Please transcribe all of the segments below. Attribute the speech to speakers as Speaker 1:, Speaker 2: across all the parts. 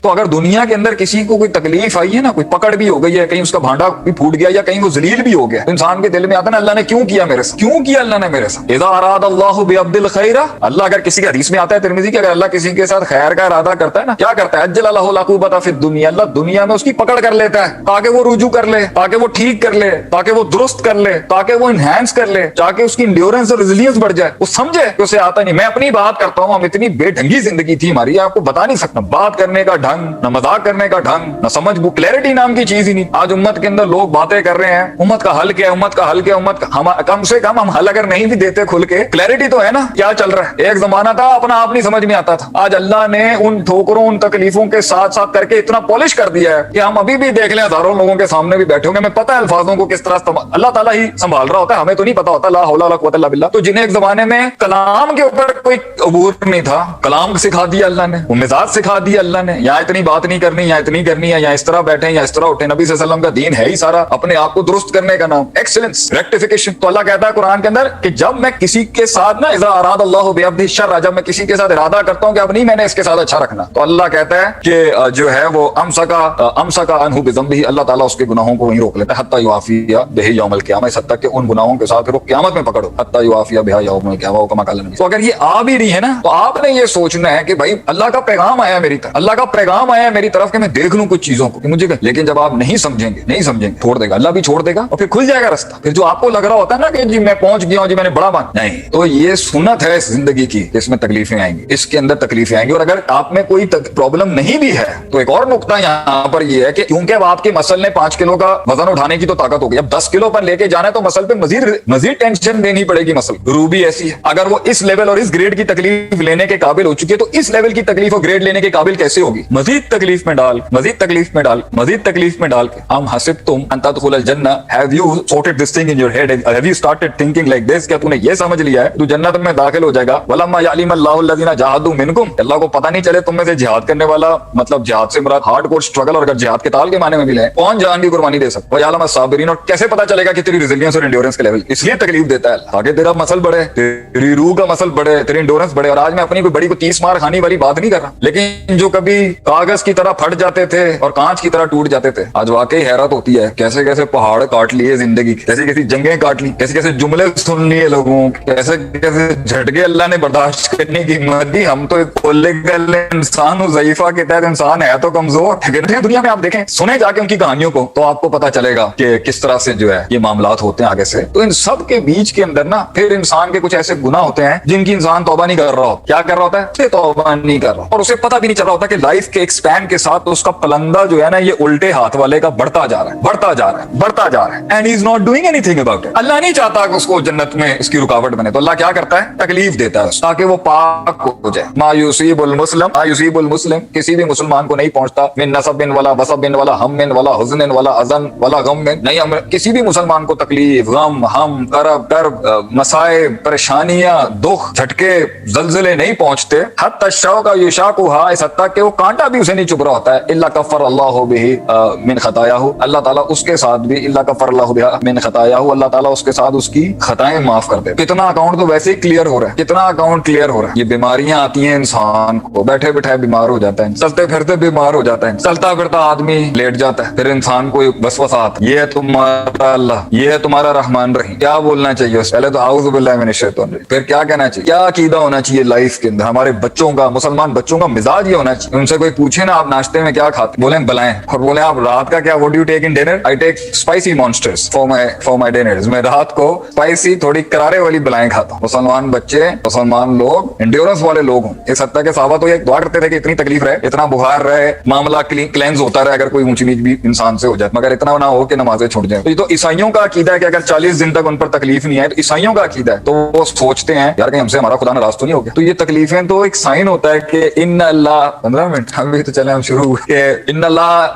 Speaker 1: تو اگر دنیا کے اندر کسی کو کوئی تکلیف آئی ہے نا, کوئی پکڑ بھی ہو گئی ہے, کہیں اس کا بھانڈا بھی پھوٹ گیا یا کہیں وہ ذلیل بھی ہو گیا, تو انسان کے دل میں آتا ہے نا اللہ نے کیوں کیا میرے ساتھ, کیوں کیا اللہ نے میرے ساتھ. اذا اراد اللہ بعبد الخیر, اللہ اگر کسی کے حدیث میں آتا ہے ترمذی کہ اگر اللہ کسی کے ساتھ خیر کا ارادہ کرتا ہے نا, کیا کرتا ہے, اجل له العقوبۃ فی الدنیا, اللہ دنیا میں اس کی پکڑ کر لیتا ہے تاکہ وہ رجوع کر لے, تاکہ وہ ٹھیک کر لے, تاکہ وہ درست کر لے, تاکہ وہ انہینس کر لے, تاکہ اس کی انڈیورنس اور ریزیلینس بڑھ جائے, وہ سمجھے کہ اسے آتا نہیں. میں اپنی بات کرتا ہوں, ہم اتنی بے ڈھنگی زندگی تھی ہماری, آپ کو بتا نہیں سکتا, بات کرنے کا ڈھنگ, نہ مذاق کرنے کا ڈھنگ, نہ سمجھ, وہ کلیئرٹی نام کی چیز ہی نہیں. آج امت کے اندر لوگ باتیں کر رہے ہیں, امت کا حل کیا ہے, امت کا حل کیا, امت کا کم سے کم ہم حل اگر نہیں بھی دیتے کھل کے, کلیئرٹی تو ہے نا کیا چل رہا ہے. ایک زمانہ تھا اپنا آپ نہیں سمجھ میں آتا تھا, آج اللہ نے ان ٹھوکروں ان تکلیفوں کے ساتھ ساتھ کر کے اتنا پالش کر دیا ہے کہ ہم ابھی بھی دیکھ لیں ہزاروں لوگوں کے سامنے بھی بیٹھے ہوں گے, ہمیں پتہ ہے الفاظوں کو کس طرح اللہ تعالیٰ ہی سنبھال رہا ہوتا ہے, ہمیں تو نہیں پتا ہوتا. لا حول ولا قوت الا باللہ. تو جنہیں ایک زمانے میں کلام کے اوپر کوئی عبور نہیں تھا, کلام سکھا دیا اللہ نے, وہ مزاج سکھا دیا اللہ نے, یہاں اتنی بات نہیں کرنی, یہاں اتنی کرنی ہے, یہاں اس طرح بیٹھے, یا اس طرح اٹھے. نبی صلی اللہ علیہ وسلم کا دین ہے ہی سارا اپنے آپ کو درست کرنے کا نام, ایکسلنس, ریکٹیفیکیشن. تو اللہ کہتا ہے قرآن کے اندر کہ جب میں کسی کے ساتھ نا, اذا اراد اللہ بعبد الشر, جب میں کسی کے ساتھ ارادہ کرتا ہوں کہ اب نہیں میں نے اس کے ساتھ اچھا رکھنا, تو اللہ کہتا ہے کہ جو ہے وہ امسکا عنہ بذنبہ, اللہ تعالیٰ اس کے گناہوں کو وہیں روک لیتا ہے, حتی یعافی بہ یوم القیامہ, اس حد تک کہ ان گناہوں کے ساتھ پھر وہ قیامت میں پکڑو, حتی یعافی بہ یوم القیامہ, وہ کما قال النبی. تو اگر یہ آ بھی رہی ہے نا, تو آپ نے یہ سوچنا ہے کہ بھائی اللہ کا پیغام آیا میری طرف, اللہ کا پیغام آیا میری طرف کہ میں دیکھ لوں کچھ چیزوں کو مجھے. لیکن جب آپ نہیں سمجھیں گے چھوڑ دے گا, اللہ بھی چھوڑ دے گا, اور پھر کھل جائے گا رستہ. پھر جو آپ کو لگ رہا ہوتا ہے نا کہ جی میں پہنچ گیا ہوں, جی میں نے بڑا بان, نہیں. تو یہ سنت ہے اس زندگی کی, اس میں تکلیفیں آئیں گی, اس کے اندر تکلیفیں آئیں گی. اور اگر آپ میں کوئی پرابلم نہیں بھی ہے تو ایک اور نقطہ یہاں پر یہ ہے کہ کیونکہ اب آپ کے مسل نے 5 کلو کا وزن اٹھانے کی تو طاقت ہو گئی, اب 10 کلو پر لے کے جانا ہے تو مسل پہ مزید ٹینشن دینی پڑے گی. مسل روبی ایسی ہے, اگر وہ اس لیول اور اس گریڈ کی تکلیف لینے کے قابل ہو چکی ہے تو اس لیول کی تکلیف اور گریڈ لینے کے قابل کیسے ہوگی. مزید تکلیف میں ڈال, مزید تکلیف میں ڈال, مزید تکلیف میں ڈال کے ام حسبتم ان تدخلوا الجنہ, have you sorted this thing in your head, have you started thinking like this, کیا تو نے یہ سمجھ لیا ہے تو جنت میں داخل ہو جائے گا. ولما یعلم اللہ الذین جاہدوا منکم, اللہ کو پتہ نہیں چلے تم میں سے جہاد کرنے والا, مطلب جہاد سے مراد ہارڈ کور اسٹرگل, اور اگر جہاد کے تال کے معنی میں بھی لیں کون جان کی قربانی دے سکتا. ویعلم الصابرین, اور کیسے پتہ چلے گا کہ تیری ریزیلینس اور انڈیورنس کا لیول, اس لیے تکلیف دیتا ہے تاکہ تیرا مسل بڑھے, تیری روح کا مسل بڑھے, تیری انڈیورنس بڑھے. اور آج میں اپنی کوئی بڑی کو 30 مار کھانے والی بات نہیں کر رہا, لیکن جو کبھی کاغذ کی طرح پھٹ جاتے تھے اور کانچ کی طرح ٹوٹ جاتے تھے, آج واقعی حیرت ہوتی ہے کیسے کیسے پہاڑ کاٹ لیے زندگی کے, کیسی کیسی جنگیں کاٹ لی, کیسے کیسے جملے سن لیے لوگوں, کیسے کیسے جھٹکے اللہ نے برداشت کرنے کی ہمت دی. ہم تو ایک پولیگل انسان ہوں, ضعیفہ کے تحت انسان ہے تو کمزور. دنیا میں آپ دیکھیں, سنے جا کے ان کی کہانیوں کو, تو آپ کو پتا چلے گا کہ کس طرح سے جو ہے یہ معاملات ہوتے ہیں آگے سے. تو ان سب کے بیچ کے اندر نا پھر انسان کے کچھ ایسے گناہ ہوتے ہیں جن کی انسان توبہ نہیں کر رہا ہوتا. کیا کر رہا ہوتا ہے, توبہ نہیں کر رہا, اور اسے پتہ بھی نہیں چل رہا ہوتا کہ لائف کے ایکسپینڈ کے ساتھ اس کا پلندہ جو ہے نا یہ الٹے ہاتھ والے کا بڑھتا جا رہا ہے, بڑھتا جا رہا ہے, بڑھتا جا رہا ہے, and he is not doing anything about it. اللہ نہیں چاہتا کہ اس کو جنت میں اس کی رکاوٹ بنے, تو اللہ کیا کرتا ہے, تکلیف دیتا ہے تاکہ وہ پاک ہو جائے. ما یصیب المسلم, کسی بھی مسلمان کو نہیں پہنچتا, من نصب ولا وصب ولا ہم ولا حزن ولا اذن ولا غم, نہیں کسی بھی مسلمان کو تکلیف, غم, ہم, کرب, مسائب, پریشانیاں, دکھ, جھٹکے, زلزلے نہیں پہنچتے. حتی الشوق یشاقھا, اس حد تک کہ وہ کانٹا بھی اسے نہیں چبھ رہا ہوتا ہے. الا کفر اللہ بہ من خطایا, اللہ تعالیٰ اس کے ساتھ بھی, الا کفر اللہ بہ من خطایا, اللہ تعالیٰ اس کے ساتھ اس کی خطائیں معاف کر دے. کتنا اکاؤنٹ تو ویسے ہی کلیئر ہو رہا ہے, کتنا اکاؤنٹ کلیئر ہو رہا ہے. یہ بیماریاں آتی ہیں انسان کو, بیٹھے بیٹھے بیمار ہو جاتا ہے, چلتے پھرتے بیمار ہو جاتا ہے, چلتا پھرتا آدمی لیٹ جاتا ہے. پھر انسان کو وسوسات, یہ ہے تمہارا اللہ, یہ ہے تمہارا رحمان رحیم. کیا بولنا چاہیے پہلے تو اعوذ باللہ من الشیطان الرجیم, پھر کیا کہنا چاہیے, کیا عقیدہ ہونا چاہیے لائف کے اندر. ہمارے بچوں کا, مسلمان بچوں کا مزاج یہ ہونا چاہیے, ان سے کوئی پوچھے نا آپ ناشتے میں کیا کھاتے, بولیں بلائیں, اور بولیں آپ رات کا کیا, what do you take in dinner? I take spicy monsters for my dinners. میں رات کو اسپائسی تھوڑی کرارے والی بلائیں کھاتا ہوں. مسلمان بچے, مسلمان لوگ انڈیورنس والے لوگ ہوں. اس حد تک کہ صحابہ تو یہ دعا کرتے تھے کہ اتنی تکلیف رہے, اتنا بخار رہے, معاملہ کلینز ہوتا رہے, اگر کوئی اونچ نیچ بھی انسان سے ہو جائے, مگر اتنا نہ ہو کہ نمازیں چھوٹ جائیں. تو یہ تو عیسائیوں کا عقیدہ ہے کہ اگر 40 دن تک ان پر تکلیف نہیں آئے, تو عیسائیوں کا عقیدہ ہے, تو وہ سوچتے ہیں یار کہ ہم سے ہمارا خدا ناراض تو نہیں ہو گیا. تو یہ تکلیفیں تو ایک سائن ہوتا ہے کہ ان اللہ, 15 منٹ ابھی تو چلے ہم شروع ہوئے, کہ ان اللہ,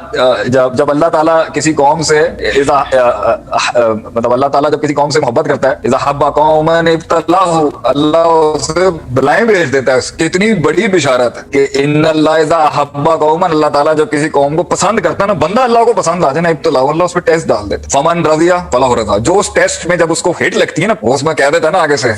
Speaker 1: جب اللہ تعالیٰ کسی قوم سے مطلب اللہ تعالیٰ جب کسی قوم سے محبت کرتا ہے, اذا حب قوما ابتلاہ, اللہ اسے بلائیں بھیج دیتا ہے. کتنی بڑی بشارت ہے کہ ان اللہ اذا حب قوما, اللہ تعالیٰ جب کسی قوم کو پسند کرتا ہے نا, بندہ اللہ کو پسند آ جائے نا, ابتلاہ, اللہ اس پہ ٹیسٹ ڈال دیتا. فمن رضی فلہ رضا, جو اس ٹیسٹ میں جب اس کو ہٹ لگتی ہے نا, اس میں کہہ دیتا ہے نا آگے سے